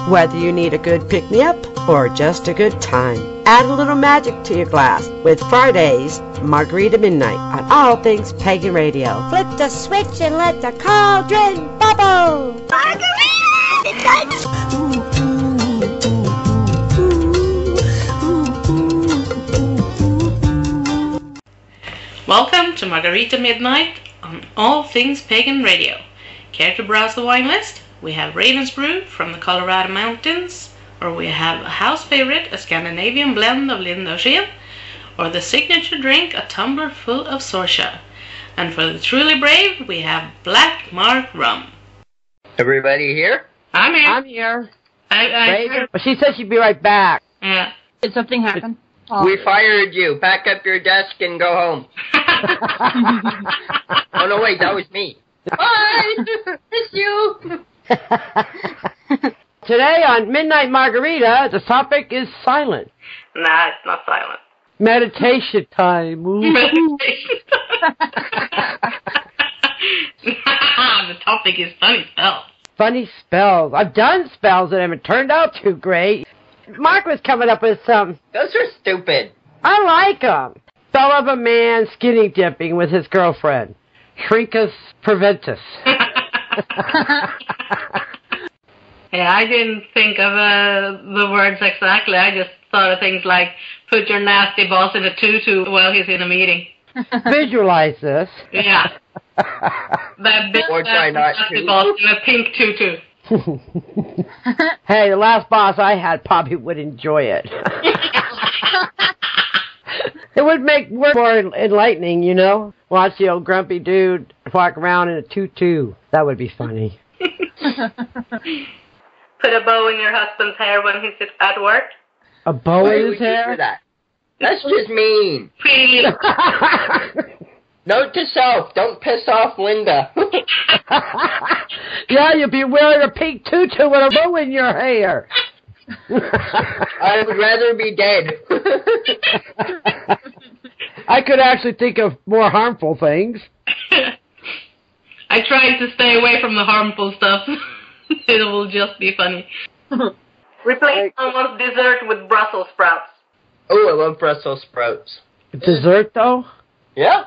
Whether you need a good pick-me-up or just a good time, add a little magic to your glass with Friday's Margarita Midnight on All Things Pagan Radio. Flip the switch and let the cauldron bubble. Margarita Midnight. Welcome to Margarita Midnight on All Things Pagan Radio. Care to browse the wine list? We have Raven's Brew from the Colorado Mountains, or we have a house favorite, a Scandinavian blend of Lindauer, or the signature drink, a tumbler full of Sorsha. And for the truly brave, we have Black Mark Rum. Everybody here? I'm here. I'm here. I She said she'd be right back. Yeah. Did something happen? We fired you. Pack up your desk and go home. Oh, no, wait, that was me. Bye! Miss you! Today on Midnight Margarita, the topic is silent. Nah, it's not silent. Meditation time. Meditation. The topic is funny spells. Funny spells. I've done spells that haven't turned out too great. Mark was coming up with some. Those are stupid. I like them. Spell of a man skinny dipping with his girlfriend. Shrinkus preventus. Yeah, I didn't think of the words exactly. I just thought of things like put your nasty boss in a tutu while he's in a meeting. Visualize this. Yeah. That big nasty boss in a pink tutu. Hey, the last boss I had probably would enjoy it. It would make work more enlightening, you know? Watch the old grumpy dude walk around in a tutu. That would be funny. Put a bow in your husband's hair when he's at work. A bow Why in would his you hair? do that? That's just mean. Really? Note to self, don't piss off Linda. Yeah, you'd be wearing a pink tutu with a bow in your hair. I would rather be dead. I could actually think of more harmful things. I tried to stay away from the harmful stuff. It will just be funny. Replace someone's dessert with Brussels sprouts. Oh, I love Brussels sprouts. Dessert, though? Yeah.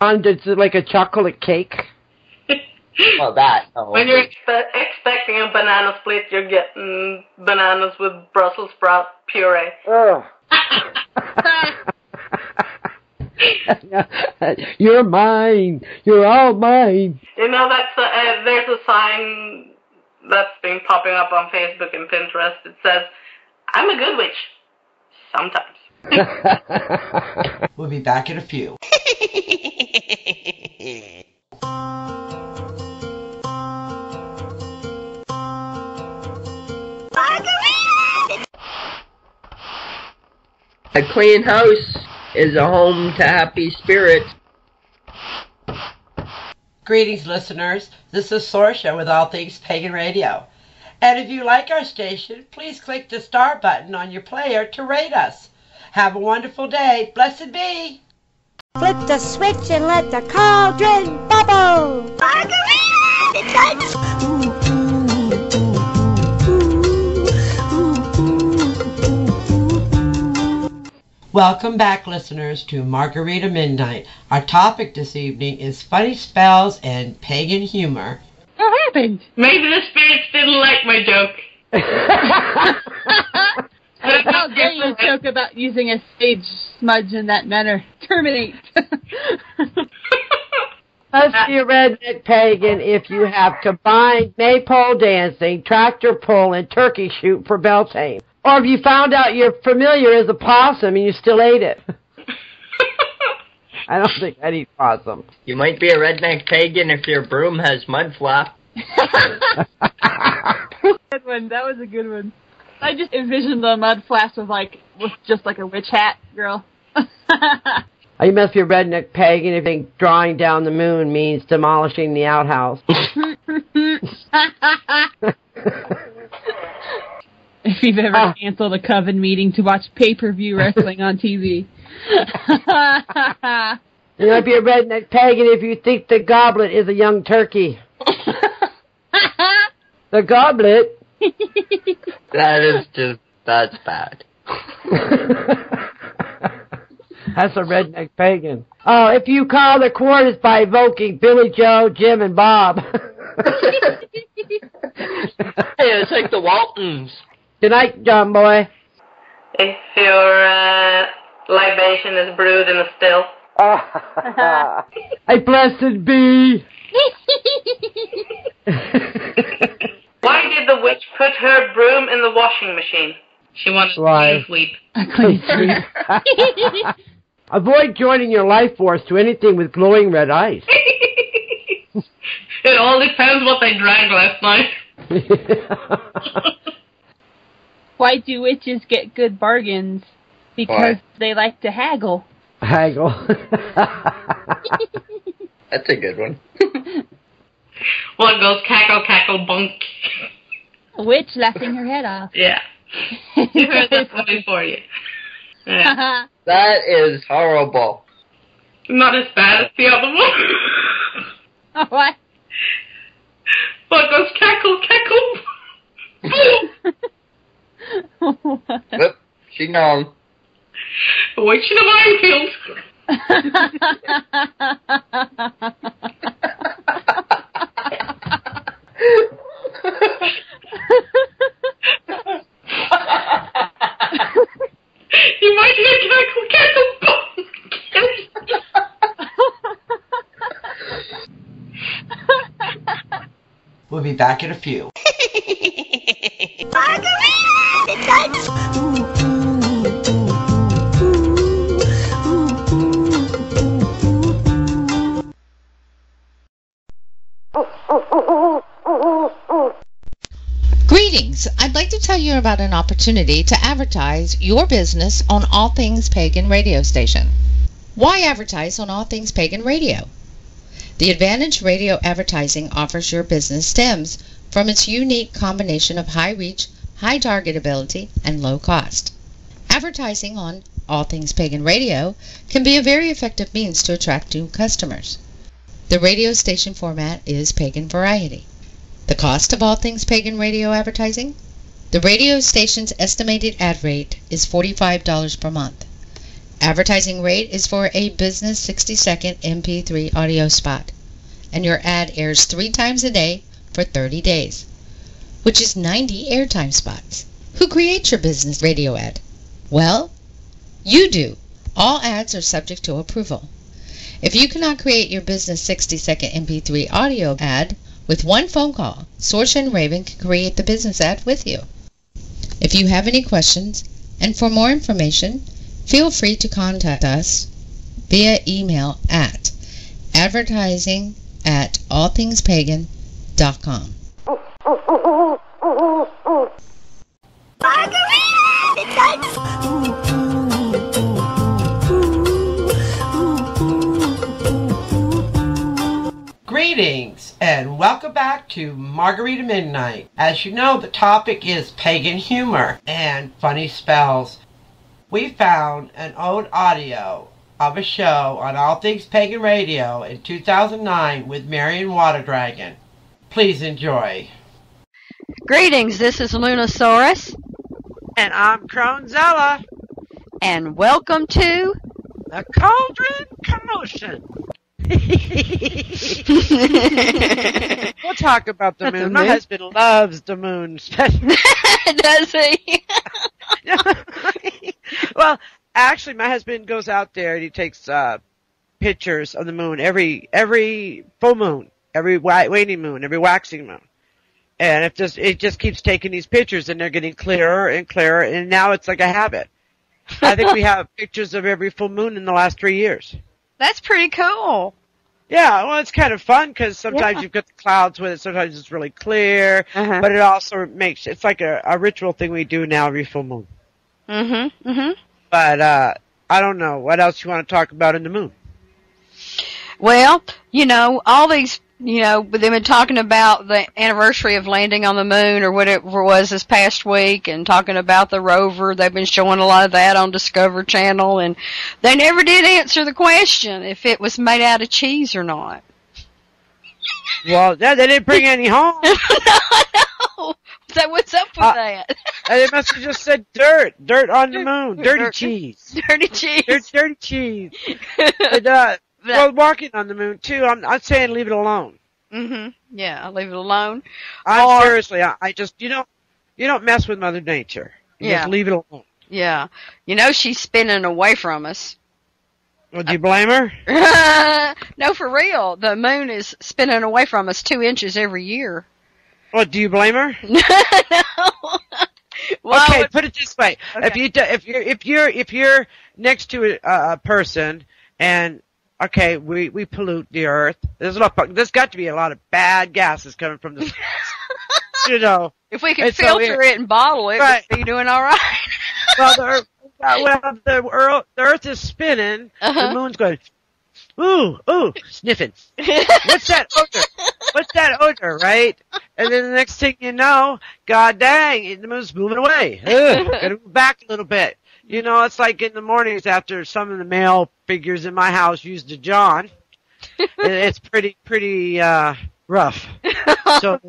It's like a chocolate cake. Well, that. Oh, When you're expecting a banana split, you're getting bananas with Brussels sprout puree. Ugh. You're mine. You're all mine. You know, there's a sign that's been popping up on Facebook and Pinterest. It says, I'm a good witch. Sometimes. We'll be back in a few. A clean house is a home to happy spirits. Greetings, listeners. This is Sorsha with All Things Pagan Radio. And if you like our station, please click the star button on your player to rate us. Have a wonderful day. Blessed be. Flip the switch and let the cauldron bubble. Margarita Midnight. Welcome back, listeners, to Margarita Midnight. Our topic this evening is funny spells and pagan humor. What happened? Maybe the spirits didn't like my joke. How dare you joke about using a sage smudge in that manner? Terminate. Let's be a redneck pagan if you have combined maypole dancing, tractor pull, and turkey shoot for Beltane. Or if you found out your familiar is a possum and you still ate it. I don't think I'd eat possum. You might be a redneck pagan if your broom has mud flap. Good one. That was a good one. I just envisioned the mud flaps with just like a witch hat girl. You must be a redneck pagan if you think drawing down the moon means demolishing the outhouse. If you've ever canceled a coven meeting to watch pay-per-view wrestling on TV. You might be a redneck pagan if you think the goblet is a young turkey. The goblet That's bad. That's a redneck pagan. Oh, if you call the quarters by evoking Billy Joe, Jim, and Bob. Hey, it's like the Waltons. Good night, John boy. If your libation is brewed in a still. A blessed be. Why did the witch put her broom in the washing machine? She wanted to clean sweep. Avoid joining your life force to anything with glowing red eyes. It all depends what they drank last night. Why do witches get good bargains? Because they like to haggle. Haggle. That's a good one. One goes cackle, cackle, bunk. A witch laughing her head off. Yeah. You heard that one before you. Yeah. That is horrible. Not as bad as the other one. What? One goes cackle, cackle. Whoop, she gone. Witch in a minefield. You might hear cackle, cackle, We'll be back in a few. Margarita Midnight. Greetings! I'd like to tell you about an opportunity to advertise your business on All Things Pagan Radio station. Why advertise on All Things Pagan Radio? The advantage radio advertising offers your business stems from its unique combination of high reach, high targetability, and low cost. Advertising on All Things Pagan Radio can be a very effective means to attract new customers. The radio station format is Pagan Variety. The cost of All Things Pagan Radio advertising? The radio station's estimated ad rate is $45 per month. Advertising rate is for a business 60-second MP3 audio spot, and your ad airs 3 times a day for 30 days, which is 90 airtime spots. Who creates your business radio ad? Well, you do. All ads are subject to approval. If you cannot create your business 60-second MP3 audio ad with one phone call, Sorsha and Raven can create the business ad with you. If you have any questions, and for more information, feel free to contact us via email at advertising@allthingspagan.com. Margarita Midnight. Greetings and welcome back to Margarita Midnight. As you know, the topic is pagan humor and funny spells. We found an old audio of a show on All Things Pagan Radio in 2009 with Marion Waterdragon. Please enjoy. Greetings, this is Lunosaurus. And I'm Cronzella. And welcome to The Cauldron Commotion. We'll talk about the moon. My husband loves the moon. Does he? Well, actually, my husband goes out there and he takes pictures of the moon every full moon, every waning moon, every waxing moon, and it just keeps taking these pictures, and they're getting clearer and clearer, and now it's like a habit. I think we have pictures of every full moon in the last 3 years. That's pretty cool. Yeah, well, it's kind of fun because sometimes you've got the clouds with it. Sometimes it's really clear, but it also it's like a ritual thing we do now every full moon. But I don't know what else you want to talk about in the moon. Well, all these, they've been talking about the anniversary of landing on the moon or whatever it was this past week, and talking about the rover. They've been showing a lot of that on Discovery Channel, and they never did answer the question if it was made out of cheese or not. Well, they didn't bring any home. No. What's with that? It must have just said dirt on the moon, dirty cheese. Dirty cheese. Dirty cheese. And, well, walking on the moon too. I'm saying leave it alone. Yeah, I'll leave it alone. Seriously, I just you don't mess with Mother Nature. You just leave it alone. Yeah. You know she's spinning away from us. Well, do you blame her? No, for real. The moon is spinning away from us 2 inches every year. Well, do you blame her? No. Well, okay, put it this way: if you're next to a person and we pollute the earth. There's got to be a lot of bad gases coming from the space. If we could filter it and bottle it, we'd be doing all right. Well, the earth is spinning. The moon's going, ooh, sniffing. What's that odor, right? And then the next thing you know, god dang, the moon's moving away. Gotta move back a little bit. It's like in the mornings after some of the male figures in my house use the John. It's pretty rough. So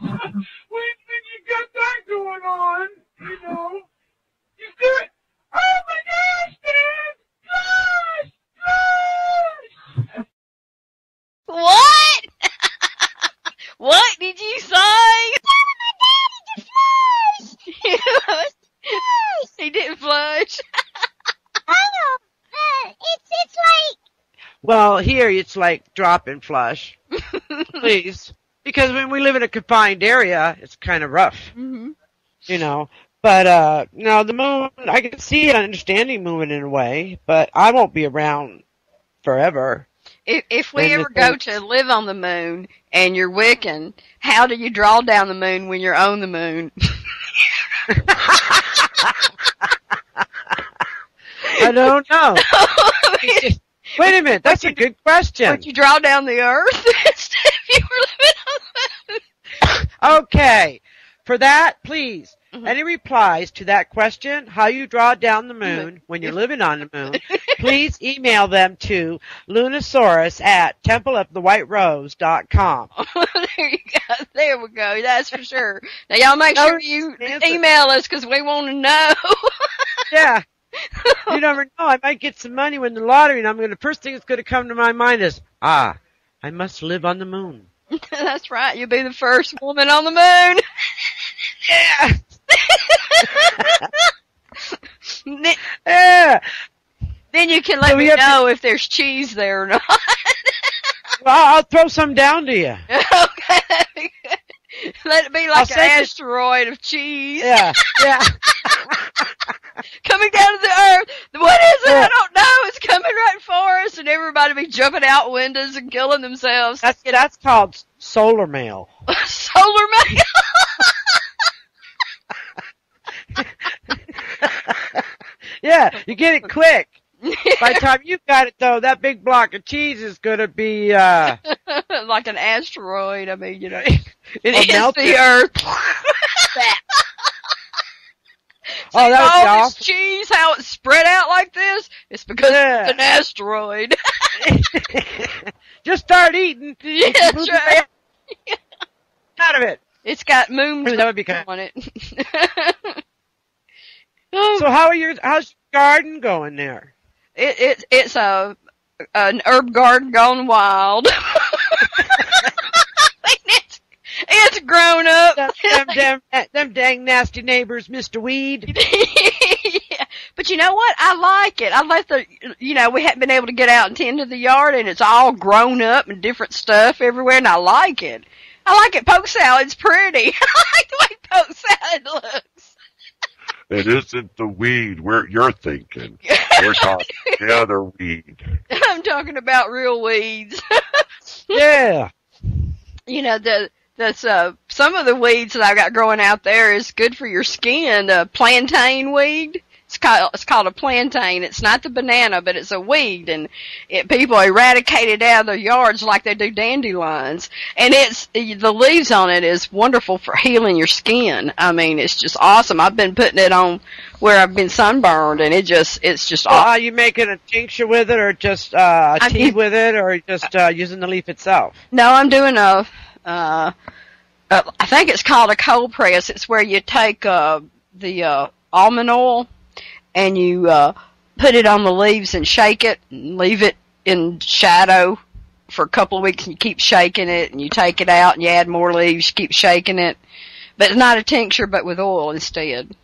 when you got that going on, you do it. Oh my gosh, Dad! Flush! What? What did you say? My daddy to flush. He didn't flush. I know. It's like. Well, here it's like drop and flush. Please. Because when we live in a confined area, it's kind of rough. But, no, the moon, I can see and understanding moving in a way, but I won't be around forever. If we ever go to live on the moon and you're Wiccan, how do you draw down the moon when you're on the moon? I don't know. Wait a minute, that's a good question. Would you draw down the earth if you were living on the moon? Okay, for that, please, any replies to that question, how you draw down the moon when you're living on the moon, please email them to lunasaurus@templeofthewhiterose.com. There you go. There we go. That's for sure. Now, y'all make sure you email us because we want to know. Yeah. You never know. I might get some money win the lottery, and the first thing that's going to come to my mind is, I must live on the moon. That's right. You'll be the first woman on the moon. Yeah. Yeah. Then you can let me know if there's cheese there or not. Well, I'll throw some down to you. Okay. Let it be like an asteroid of cheese. Yeah. Coming down to the earth. What is it? I don't know. It's coming right for us, and everybody be jumping out windows and killing themselves. That's called solar mail. Solar mail. Yeah, you get it quick. By the time you've got it, though, that big block of cheese is going to be like an asteroid. I mean, it hits the it. earth. Oh, that would be all awesome. this cheese, how it's spread out like this, it's because it's an asteroid. Just start eating. Yeah, that's right. Out of it. It's got moon on it. So how's your garden going there? It's an herb garden gone wild. It's grown up. Them dang nasty neighbors, Mr. Weed. Yeah. But you know what? I like it. I like we haven't been able to get out and tend to the yard, and it's all grown up and different stuff everywhere, and I like it. Poke salad's pretty. I like the way poke salad looks. It isn't the weed you're thinking. We're talking the other weed. I'm talking about real weeds. Yeah. That's some of the weeds that I got growing out there is good for your skin. The plantain weed. It's called a plantain. It's not the banana, but it's a weed, and people eradicate it out of their yards like they do dandelions. And the leaves on it is wonderful for healing your skin. I mean, it's just awesome. I've been putting it on where I've been sunburned, and it's just awesome. Are you making a tincture with it, or just tea with it, or just using the leaf itself? No, I'm doing I think it's called a cold press. It's where you take the almond oil and you put it on the leaves and shake it and leave it in shadow for a couple of weeks, and you keep shaking it, and you take it out and you add more leaves, you keep shaking it. But it's not a tincture, but with oil instead.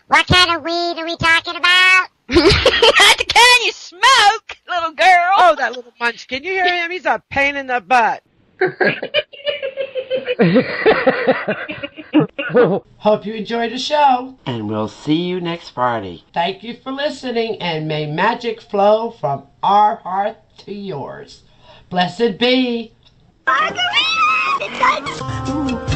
What kind of weed are we talking about? Not the kind you smoke, little girl. Oh, that little munch. Can you hear him? He's a pain in the butt. Hope you enjoyed the show, and we'll see you next Friday. Thank you for listening, and may magic flow from our heart to yours. Blessed be Margarita Midnight.